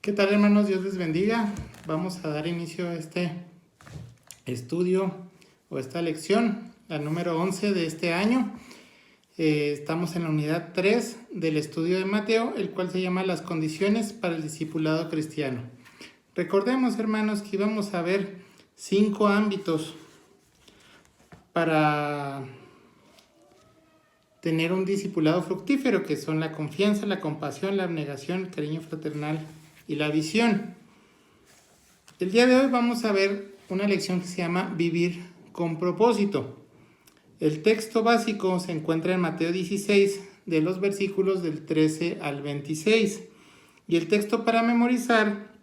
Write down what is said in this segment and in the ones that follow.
¿Qué tal, hermanos? Dios les bendiga. Vamos a dar inicio a este estudio o esta lección, la número 11 de este año. Estamos en la unidad 3 del estudio de Mateo, el cual se llama Las condiciones para el discipulado cristiano. Recordemos, hermanos, que íbamos a ver 5 ámbitos para tener un discipulado fructífero, que son la confianza, la compasión, la abnegación, el cariño fraternal y la visión. El día de hoy vamos a ver una lección que se llama Vivir con propósito. El texto básico se encuentra en Mateo 16, de los versículos del 13 al 26. Y el texto para memorizar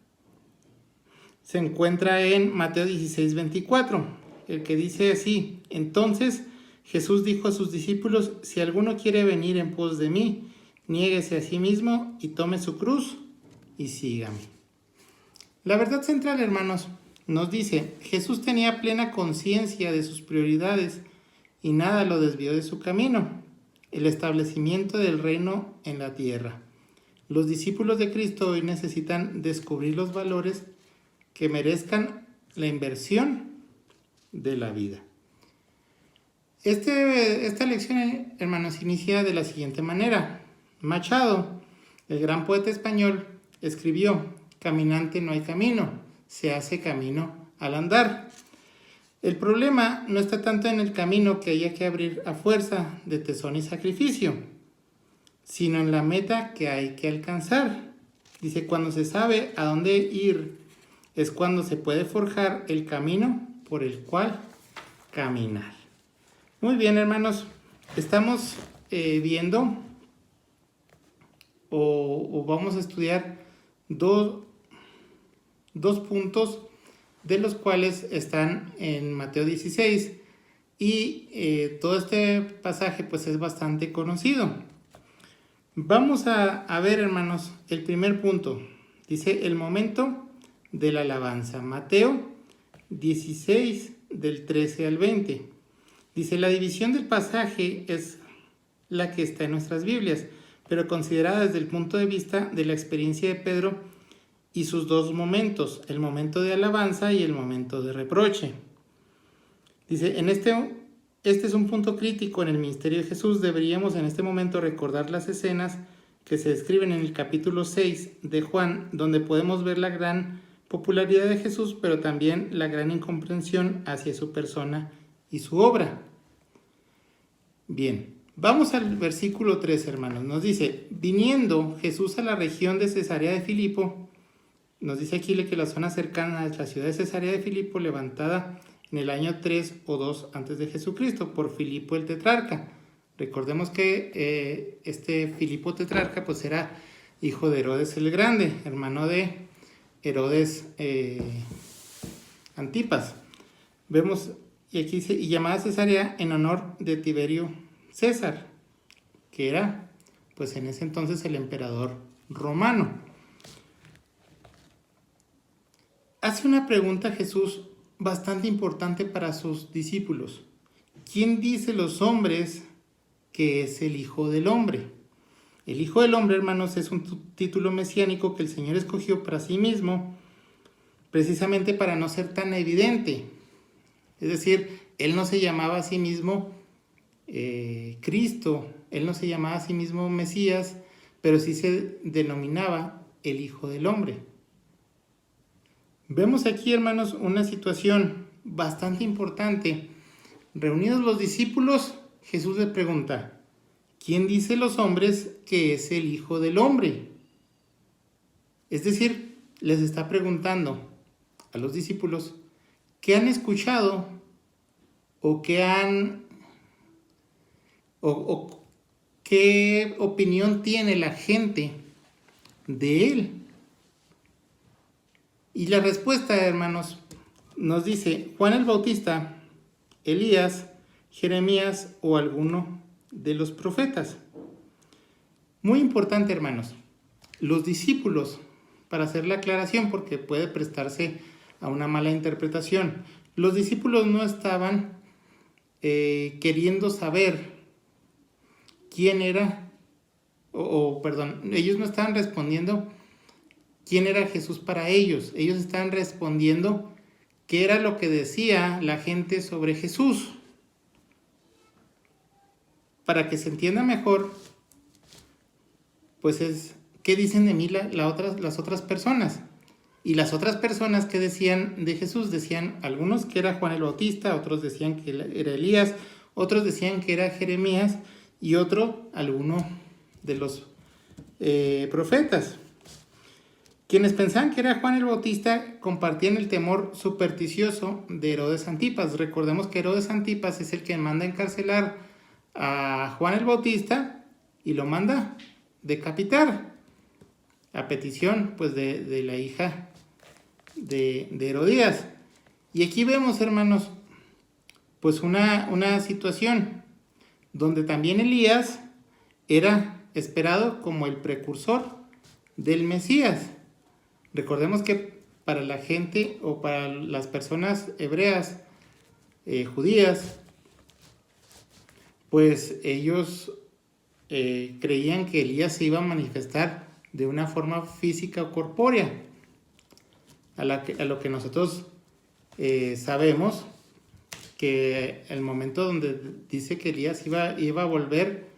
se encuentra en Mateo 16, 24, el que dice así: Entonces Jesús dijo a sus discípulos: Si alguno quiere venir en pos de mí, niéguese a sí mismo y tome su cruz y sígame. La verdad central, hermanos, nos dice: Jesús tenía plena conciencia de sus prioridades y nada lo desvió de su camino, el establecimiento del reino en la tierra. Los discípulos de Cristo hoy necesitan descubrir los valores que merezcan la inversión de la vida. Esta lección, hermanos, inicia de la siguiente manera. Machado, el gran poeta español, escribió: Caminante no hay camino, se hace camino al andar. El problema no está tanto en el camino que haya que abrir a fuerza de tesón y sacrificio, sino en la meta que hay que alcanzar. Dice: cuando se sabe a dónde ir, es cuando se puede forjar el camino por el cual caminar. Muy bien, hermanos, estamos viendo o vamos a estudiar dos puntos, de los cuales están en Mateo 16, y todo este pasaje pues es bastante conocido. Vamos a ver, hermanos, el primer punto. Dice: el momento de la alabanza. Mateo 16, del 13 al 20. Dice: la división del pasaje es la que está en nuestras Biblias, pero considerada desde el punto de vista de la experiencia de Pedro y sus dos momentos, el momento de alabanza y el momento de reproche. Dice: este es un punto crítico en el ministerio de Jesús. Deberíamos en este momento recordar las escenas que se describen en el capítulo 6 de Juan, donde podemos ver la gran popularidad de Jesús, pero también la gran incomprensión hacia su persona y su obra. Bien, vamos al versículo 3, hermanos. Nos dice: viniendo Jesús a la región de Cesarea de Filipo, nos dice aquí que la zona cercana a la ciudad de Cesarea de Filipo, levantada en el año 3 o 2 antes de Jesucristo por Filipo el tetrarca. Recordemos que este Filipo tetrarca pues era hijo de Herodes el Grande, hermano de Herodes Antipas. Vemos, y aquí dice: y llamada Cesarea en honor de Tiberio César, que era pues en ese entonces el emperador romano. Hace una pregunta Jesús bastante importante para sus discípulos. ¿Quién dice los hombres que es el Hijo del Hombre? El Hijo del Hombre, hermanos, es un título mesiánico que el Señor escogió para sí mismo, precisamente para no ser tan evidente. Es decir, Él no se llamaba a sí mismo Cristo, Él no se llamaba a sí mismo Mesías, pero sí se denominaba el Hijo del Hombre. Vemos aquí, hermanos, una situación bastante importante. Reunidos los discípulos, Jesús les pregunta: ¿quién dice los hombres que es el Hijo del Hombre? Es decir, les está preguntando a los discípulos qué han escuchado o qué opinión tiene la gente de Él. Y la respuesta, hermanos, nos dice: Juan el Bautista, Elías, Jeremías o alguno de los profetas. Muy importante, hermanos, los discípulos, para hacer la aclaración porque puede prestarse a una mala interpretación, los discípulos no estaban queriendo saber quién era, perdón, ellos no estaban respondiendo quién era Jesús para ellos. Ellos estaban respondiendo qué era lo que decía la gente sobre Jesús. Para que se entienda mejor, pues es qué dicen de mí las otras personas. Y las otras personas que decían de Jesús, decían algunos que era Juan el Bautista, otros decían que era Elías, otros decían que era Jeremías y alguno de los profetas. Quienes pensaban que era Juan el Bautista compartían el temor supersticioso de Herodes Antipas. Recordemos que Herodes Antipas es el que manda encarcelar a Juan el Bautista y lo manda decapitar a petición pues de la hija de Herodías. Y aquí vemos, hermanos, pues una situación donde también Elías era esperado como el precursor del Mesías. Recordemos que para la gente o para las personas hebreas, judías, pues ellos creían que Elías se iba a manifestar de una forma física o corpórea. A lo que nosotros sabemos que el momento donde dice que Elías iba a volver,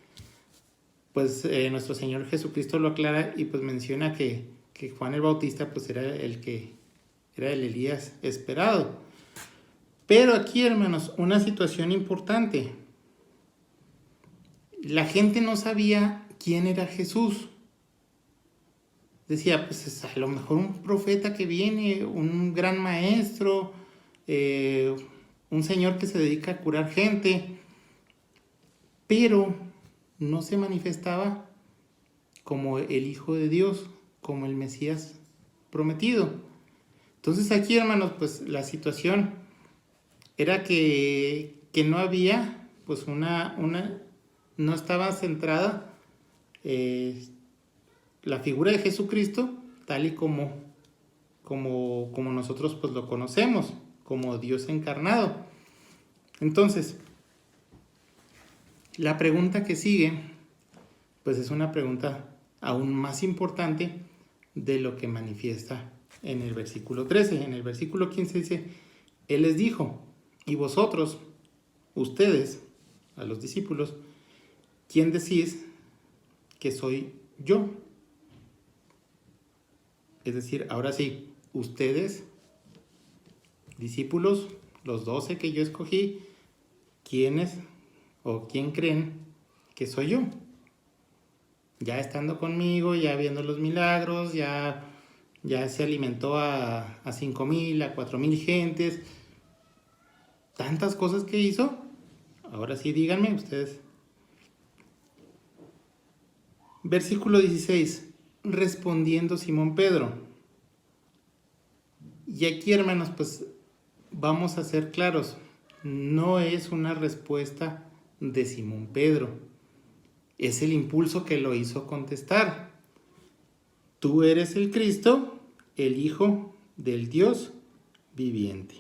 pues nuestro Señor Jesucristo lo aclara y pues menciona que Juan el Bautista pues era el Elías esperado. Pero aquí, hermanos, una situación importante. La gente no sabía quién era Jesús. Decía, pues es a lo mejor un profeta que viene, un gran maestro, un señor que se dedica a curar gente, pero no se manifestaba como el Hijo de Dios, como el Mesías prometido. Entonces aquí, hermanos, pues la situación era que no había, pues no estaba centrada la figura de Jesucristo tal y como nosotros pues lo conocemos, como Dios encarnado. Entonces, la pregunta que sigue, pues es una pregunta aún más importante de lo que manifiesta en el versículo 13. En el versículo 15 dice, Él les dijo, y vosotros, ustedes, a los discípulos, ¿quién decís que soy yo? Es decir, ahora sí, ustedes, discípulos, los 12 que yo escogí, ¿quiénes o quién creen que soy yo? Ya estando conmigo, ya viendo los milagros, ya se alimentó a 5,000, a 4,000 gentes. Tantas cosas que hizo. Ahora sí, díganme ustedes. Versículo 16. Respondiendo Simón Pedro. Y aquí, hermanos, pues vamos a ser claros. No es una respuesta de Simón Pedro. Es el impulso que lo hizo contestar. Tú eres el Cristo, el Hijo del Dios viviente.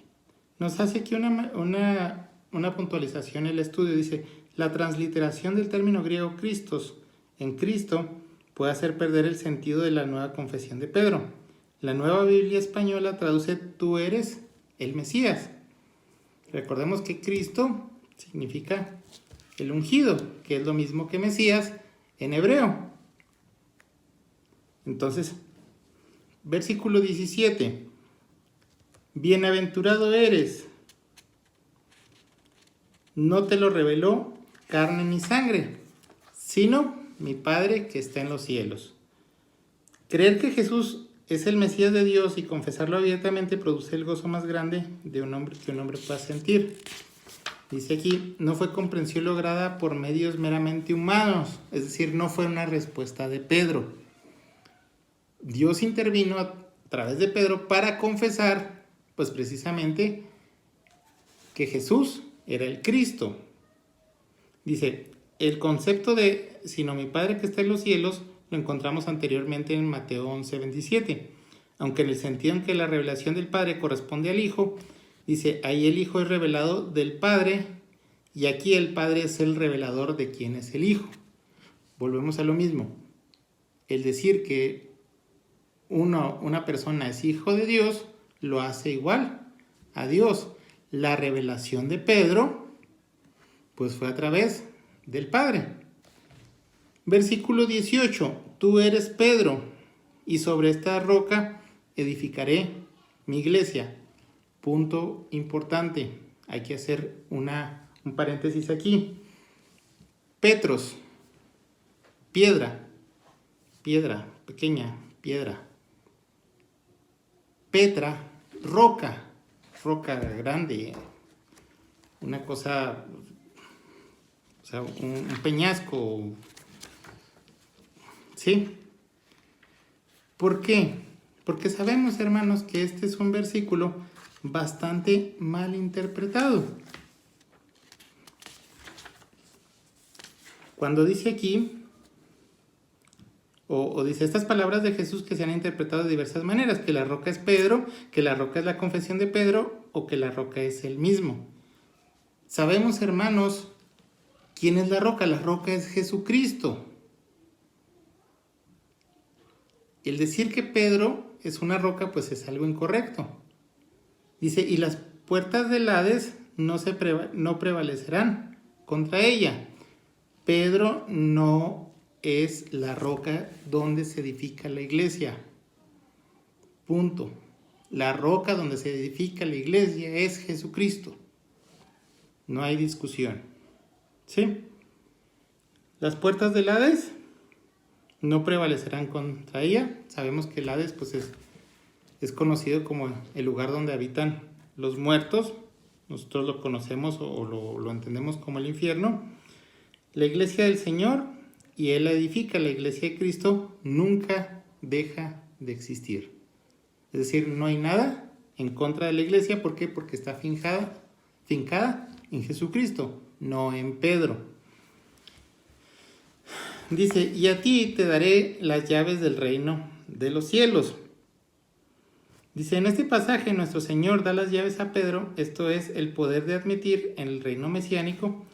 Nos hace aquí una puntualización el estudio. Dice, la transliteración del término griego Christos en Cristo puede hacer perder el sentido de la nueva confesión de Pedro. La Nueva Biblia Española traduce tú eres el Mesías. Recordemos que Cristo significa el ungido, que es lo mismo que Mesías en hebreo. Entonces, versículo 17. Bienaventurado eres, no te lo reveló carne ni sangre, sino mi Padre que está en los cielos. Creer que Jesús es el Mesías de Dios y confesarlo abiertamente produce el gozo más grande de un hombre que un hombre pueda sentir. Dice aquí, no fue comprensión lograda por medios meramente humanos, es decir, no fue una respuesta de Pedro. Dios intervino a través de Pedro para confesar, pues precisamente, que Jesús era el Cristo. Dice, el concepto de sino mi Padre que está en los cielos lo encontramos anteriormente en Mateo 11:27. Aunque en el sentido en que la revelación del Padre corresponde al Hijo, dice, ahí el Hijo es revelado del Padre y aquí el Padre es el revelador de quién es el Hijo. Volvemos a lo mismo. El decir que una persona es hijo de Dios, lo hace igual a Dios. La revelación de Pedro, pues fue a través del Padre. Versículo 18, tú eres Pedro, y sobre esta roca edificaré mi iglesia. Punto importante, hay que hacer un paréntesis aquí. Petros, piedra, pequeña piedra. Petra, roca grande, una cosa, o sea, un peñasco, ¿sí? ¿Por qué? Porque sabemos, hermanos, que este es un versículo bastante mal interpretado. Cuando dice aquí, o dice estas palabras de Jesús que se han interpretado de diversas maneras, que la roca es Pedro, que la roca es la confesión de Pedro, o que la roca es él mismo. Sabemos, hermanos, ¿quién es la roca? La roca es Jesucristo. El decir que Pedro es una roca, pues es algo incorrecto. Dice, y las puertas del Hades no prevalecerán contra ella. Pedro no es la roca donde se edifica la iglesia. Punto. La roca donde se edifica la iglesia es Jesucristo. No hay discusión. ¿Sí? Las puertas del Hades no prevalecerán contra ella. Sabemos que el Hades pues es conocido como el lugar donde habitan los muertos. Nosotros lo conocemos o lo entendemos como el infierno. La iglesia del Señor, y Él la edifica, la iglesia de Cristo, nunca deja de existir. Es decir, no hay nada en contra de la iglesia. ¿Por qué? Porque está fincada en Jesucristo, no en Pedro. Dice, y a ti te daré las llaves del reino de los cielos. Dice, en este pasaje nuestro Señor da las llaves a Pedro, esto es, el poder de admitir en el reino mesiánico.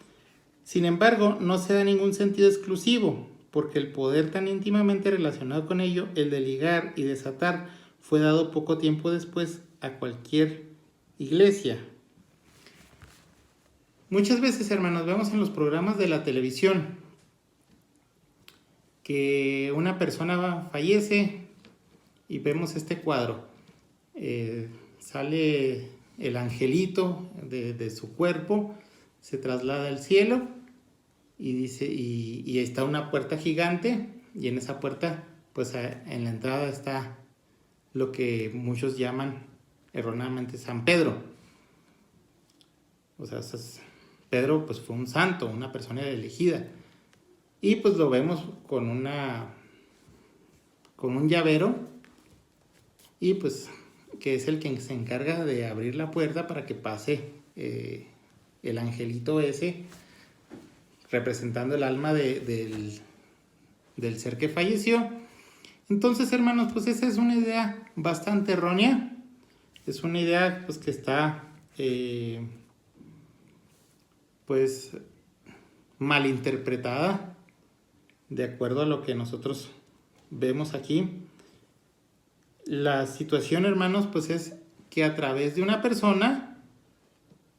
Sin embargo, no se da ningún sentido exclusivo, porque el poder tan íntimamente relacionado con ello, el de ligar y desatar, fue dado poco tiempo después a cualquier iglesia. Muchas veces, hermanos, vemos en los programas de la televisión que una persona fallece y vemos este cuadro. Sale el angelito de su cuerpo, se traslada al cielo y dice, y está una puerta gigante, y en esa puerta, pues en la entrada está lo que muchos llaman erróneamente San Pedro. O sea, Pedro pues fue un santo, una persona elegida. Y pues lo vemos con un llavero, y pues que es el que se encarga de abrir la puerta para que pase el angelito ese, representando el alma del ser que falleció. Entonces, hermanos, pues esa es una idea bastante errónea. Es una idea pues que está pues malinterpretada de acuerdo a lo que nosotros vemos aquí. La situación, hermanos, pues es que a través de una persona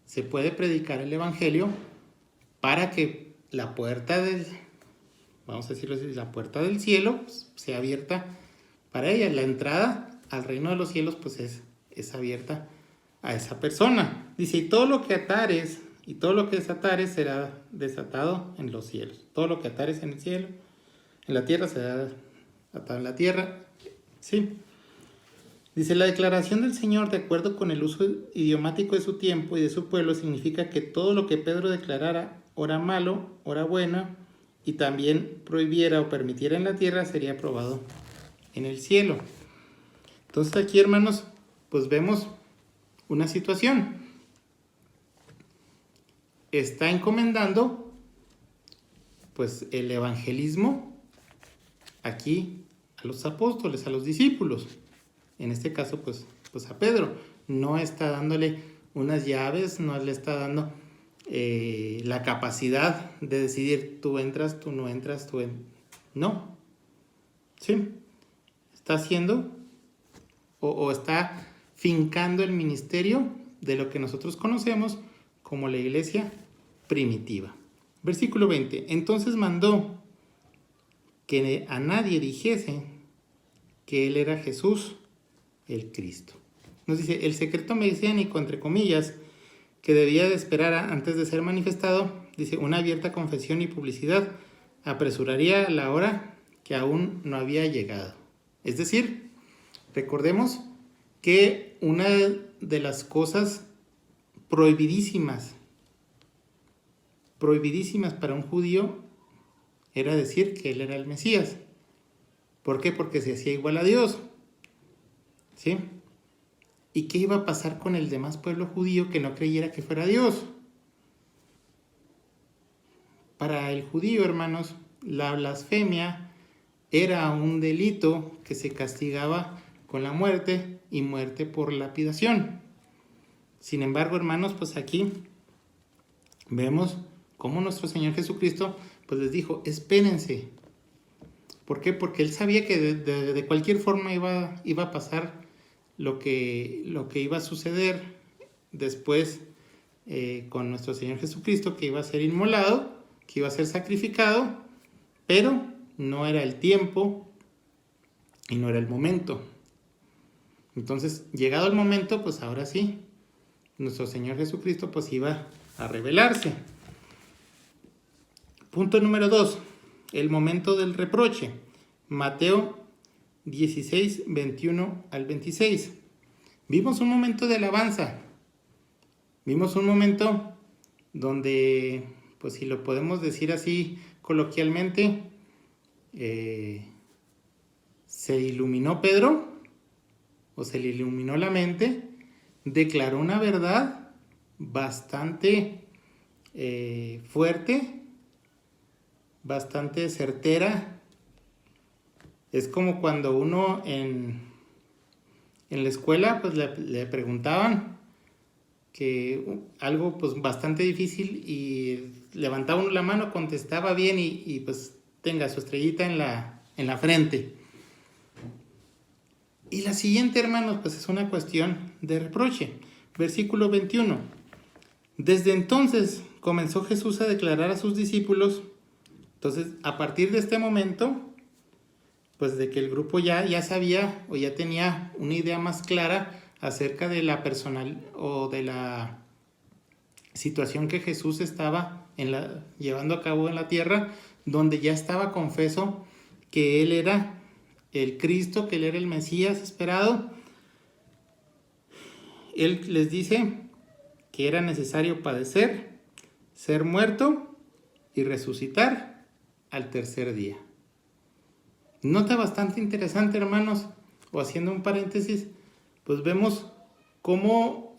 se puede predicar el evangelio para que la puerta vamos a decirlo así, la puerta del cielo pues, sea abierta para ella. La entrada al reino de los cielos pues es abierta a esa persona. Dice, y todo lo que atares y todo lo que desatares será desatado en los cielos. Todo lo que atares en el cielo, en la tierra, será atado en la tierra. Sí. Dice, la declaración del Señor, de acuerdo con el uso idiomático de su tiempo y de su pueblo, significa que todo lo que Pedro declarara, ora malo, ora bueno, y también prohibiera o permitiera en la tierra, sería aprobado en el cielo. Entonces aquí, hermanos, pues vemos una situación. Está encomendando pues el evangelismo aquí a los apóstoles, a los discípulos. En este caso, pues a Pedro. No está dándole unas llaves, no le está dando la capacidad de decidir, tú entras, tú no entras, no. ¿Sí? Está haciendo o está fincando el ministerio de lo que nosotros conocemos como la iglesia primitiva. Versículo 20. Entonces mandó que a nadie dijese que él era Jesús el Cristo. Nos dice, el secreto mesiánico, entre comillas, que debía de esperar antes de ser manifestado, dice, una abierta confesión y publicidad apresuraría la hora que aún no había llegado. Es decir, recordemos que una de las cosas prohibidísimas para un judío era decir que él era el Mesías. ¿Por qué? Porque se hacía igual a Dios. ¿Sí? ¿Y qué iba a pasar con el demás pueblo judío que no creyera que fuera Dios? Para el judío, hermanos, la blasfemia era un delito que se castigaba con la muerte y muerte por lapidación. Sin embargo, hermanos, pues aquí vemos cómo nuestro Señor Jesucristo pues les dijo, espérense. ¿Por qué? Porque Él sabía que de cualquier forma iba a pasar lo que iba a suceder después con nuestro Señor Jesucristo, que iba a ser inmolado, que iba a ser sacrificado, pero no era el tiempo y no era el momento. Entonces, llegado el momento, pues ahora sí, nuestro Señor Jesucristo pues iba a revelarse. Punto número 2, el momento del reproche. Mateo 16, 21 al 26. Vimos un momento de alabanza. Vimos un momento donde, pues si lo podemos decir así coloquialmente, se iluminó Pedro, o se le iluminó la mente, declaró una verdad bastante fuerte, bastante certera. Es como cuando uno en la escuela pues le preguntaban que algo pues bastante difícil y levantaba uno la mano, contestaba bien y pues tenga su estrellita en la frente. Y la siguiente, hermanos, pues es una cuestión de reproche. Versículo 21. Desde entonces comenzó Jesús a declarar a sus discípulos. Entonces, a partir de este momento, pues de que el grupo ya sabía o ya tenía una idea más clara acerca de la personal o de la situación que Jesús estaba llevando a cabo en la tierra, donde ya estaba confeso que Él era el Cristo, que Él era el Mesías esperado. Él les dice que era necesario padecer, ser muerto y resucitar al tercer día. Nota bastante interesante, hermanos, o haciendo un paréntesis, pues vemos cómo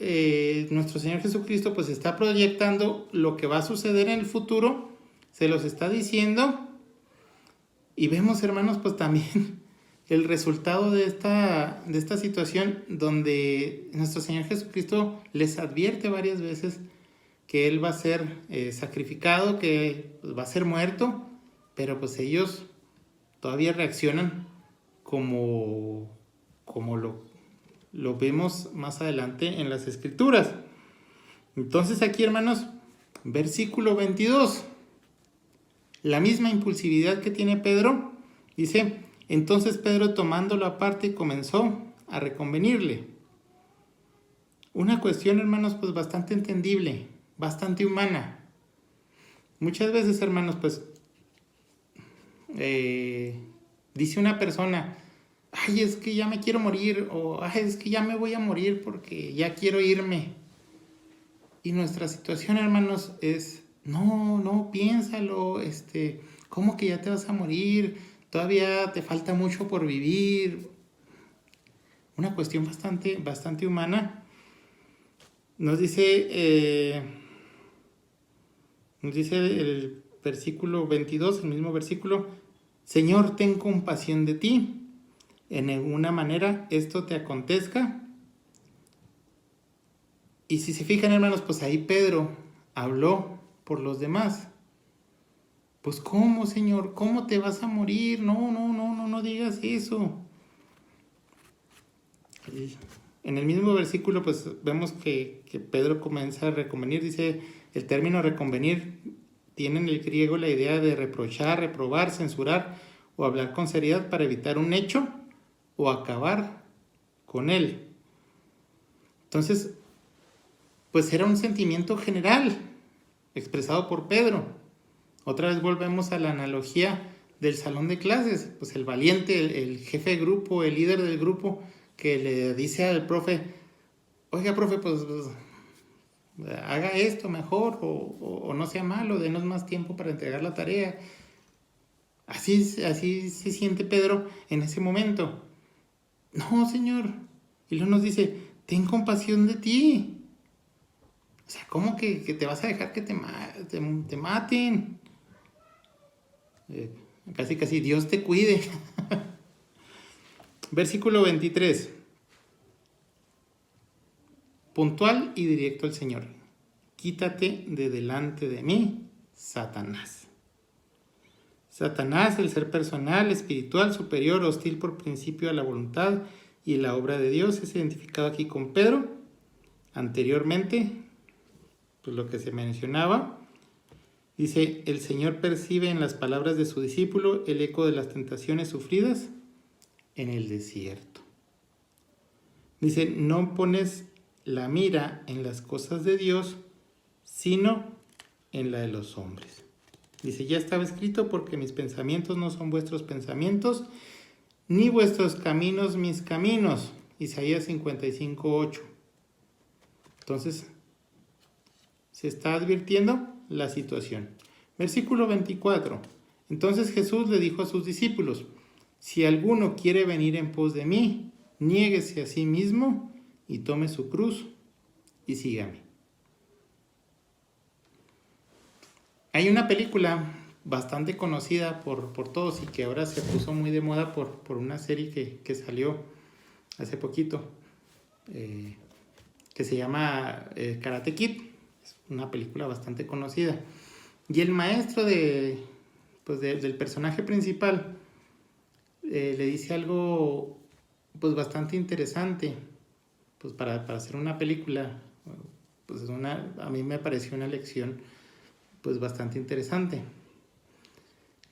nuestro Señor Jesucristo pues está proyectando lo que va a suceder en el futuro, se los está diciendo, y vemos, hermanos, pues también el resultado de esta situación donde nuestro Señor Jesucristo les advierte varias veces que Él va a ser sacrificado, que pues, va a ser muerto, pero pues ellos todavía reaccionan como lo vemos más adelante en las Escrituras. Entonces aquí, hermanos, versículo 22, la misma impulsividad que tiene Pedro, dice, entonces Pedro tomándolo aparte comenzó a reconvenirle. Una cuestión, hermanos, pues bastante entendible, bastante humana. Muchas veces, hermanos, pues dice una persona, ay, es que ya me quiero morir, o ay, es que ya me voy a morir porque ya quiero irme. Y nuestra situación, hermanos, es, no, piénsalo, ¿cómo que ya te vas a morir? Todavía te falta mucho por vivir. Una cuestión bastante humana. Nos dice el versículo 22, el mismo versículo, Señor, ten compasión de ti. En ninguna manera esto te acontezca. Y si se fijan, hermanos, pues ahí Pedro habló por los demás. Pues ¿cómo, Señor? ¿Cómo te vas a morir? No digas eso. Y en el mismo versículo, pues vemos que Pedro comienza a reconvenir. Dice, el término reconvenir tiene en el griego la idea de reprochar, reprobar, censurar o hablar con seriedad para evitar un hecho o acabar con él. Entonces, pues era un sentimiento general expresado por Pedro. Otra vez volvemos a la analogía del salón de clases. Pues el valiente, el jefe de grupo, el líder del grupo, que le dice al profe, oiga, profe, pues haga esto mejor o no sea malo, denos más tiempo para entregar la tarea. Así se siente Pedro en ese momento. No, Señor. Y luego nos dice, ten compasión de ti. O sea, ¿cómo que te vas a dejar que te maten? Casi, Dios te cuide. Versículo 23. Puntual y directo al Señor. Quítate de delante de mí, Satanás. Satanás, el ser personal, espiritual, superior, hostil por principio a la voluntad y la obra de Dios, es identificado aquí con Pedro. Anteriormente, pues lo que se mencionaba, dice, el Señor percibe en las palabras de su discípulo el eco de las tentaciones sufridas en el desierto. Dice, no pones la mira en las cosas de Dios, sino en la de los hombres. Dice, ya estaba escrito porque mis pensamientos no son vuestros pensamientos, ni vuestros caminos mis caminos. Isaías 55:8. Entonces, se está advirtiendo la situación. Versículo 24. Entonces Jesús le dijo a sus discípulos, si alguno quiere venir en pos de mí, niéguese a sí mismo y tome su cruz y sígame. Hay una película bastante conocida por todos y que ahora se puso muy de moda por una serie que salió hace poquito, que se llama Karate Kid. Es una película bastante conocida. Y el maestro del personaje principal le dice algo pues bastante interesante. Pues para hacer una película, pues a mí me pareció una lección pues bastante interesante.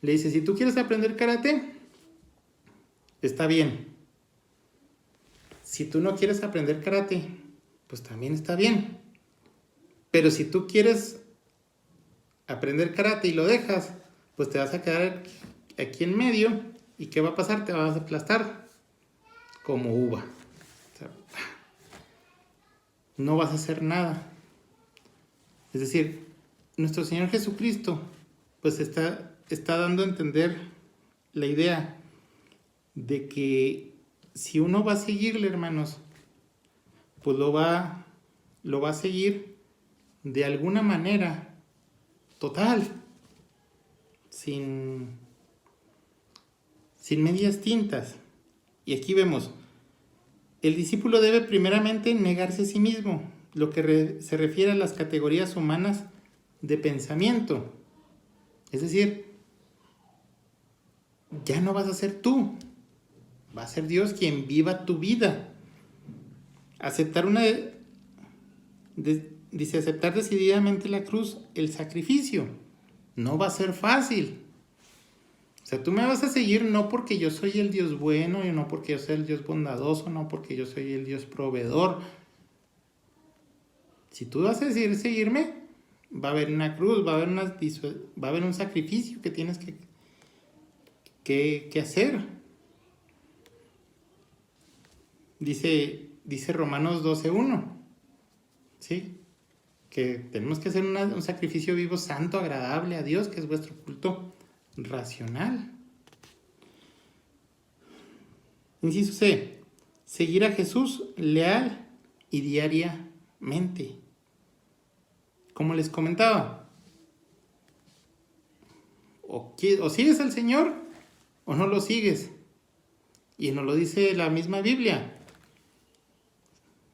Le dice, si tú quieres aprender karate, está bien. Si tú no quieres aprender karate, pues también está bien. Pero si tú quieres aprender karate y lo dejas, pues te vas a quedar aquí en medio y ¿qué va a pasar? Te vas a aplastar como uva. O sea, no vas a hacer nada. Es decir, nuestro Señor Jesucristo pues está dando a entender la idea de que si uno va a seguirle, hermanos, pues lo va a seguir de alguna manera total, sin medias tintas. Y aquí vemos, el discípulo debe primeramente negarse a sí mismo, lo que se refiere a las categorías humanas de pensamiento. Es decir, ya no vas a ser tú, va a ser Dios quien viva tu vida. Aceptar dice, aceptar decididamente la cruz, el sacrificio, no va a ser fácil. O sea, tú me vas a seguir no porque yo soy el Dios bueno, y no porque yo soy el Dios bondadoso, no porque yo soy el Dios proveedor. Si tú vas a decidir seguirme, va a haber una cruz, va a haber un sacrificio que tienes que hacer. Dice Romanos 12:1, ¿sí? Que tenemos que hacer un sacrificio vivo, santo, agradable a Dios, que es vuestro culto racional. Inciso C, seguir a Jesús leal y diariamente. Como les comentaba, o sigues al Señor o no lo sigues. Y nos lo dice la misma Biblia.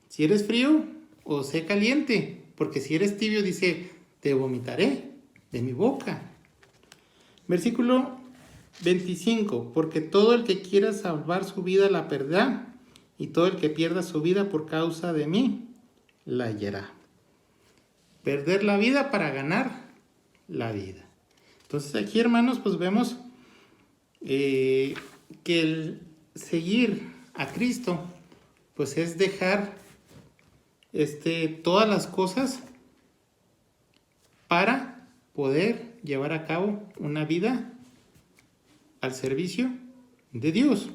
Si eres frío o sé caliente, porque si eres tibio, dice, te vomitaré de mi boca. Versículo 25, porque todo el que quiera salvar su vida la perderá, y todo el que pierda su vida por causa de mí, la hallará. Perder la vida para ganar la vida. Entonces aquí, hermanos, pues vemos que el seguir a Cristo, pues es dejar todas las cosas para poder llevar a cabo una vida al servicio de Dios.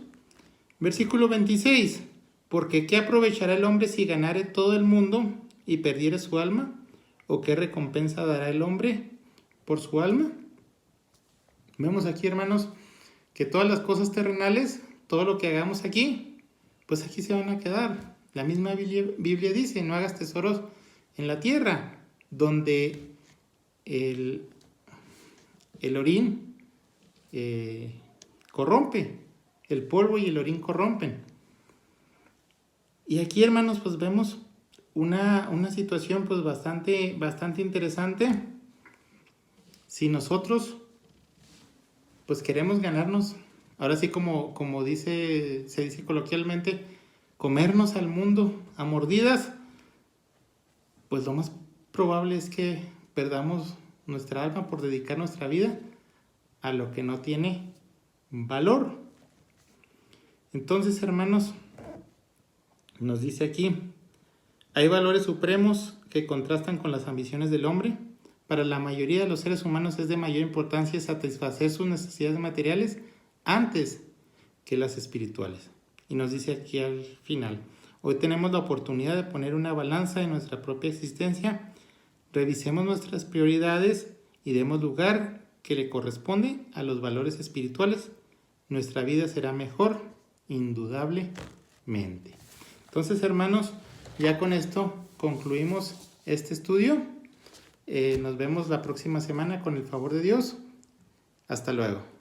Versículo 26. Porque ¿qué aprovechará el hombre si ganare todo el mundo y perdiere su alma? ¿O qué recompensa dará el hombre por su alma? Vemos aquí, hermanos, que todas las cosas terrenales, todo lo que hagamos aquí, pues aquí se van a quedar. La misma Biblia dice, no hagas tesoros en la tierra, donde el orín corrompe, el polvo y el orín corrompen. Y aquí, hermanos, pues vemos una situación pues bastante interesante. Si nosotros pues queremos ganarnos, ahora sí como se dice coloquialmente, comernos al mundo a mordidas, pues lo más probable es que perdamos nuestra alma por dedicar nuestra vida a lo que no tiene valor. Entonces, hermanos, nos dice aquí, hay valores supremos que contrastan con las ambiciones del hombre. Para la mayoría de los seres humanos es de mayor importancia satisfacer sus necesidades materiales antes que las espirituales. Y nos dice aquí al final, hoy tenemos la oportunidad de poner una balanza en nuestra propia existencia, revisemos nuestras prioridades y demos lugar que le corresponde a los valores espirituales. Nuestra vida será mejor, indudablemente. Entonces, hermanos, ya con esto concluimos este estudio. Nos vemos la próxima semana con el favor de Dios. Hasta luego.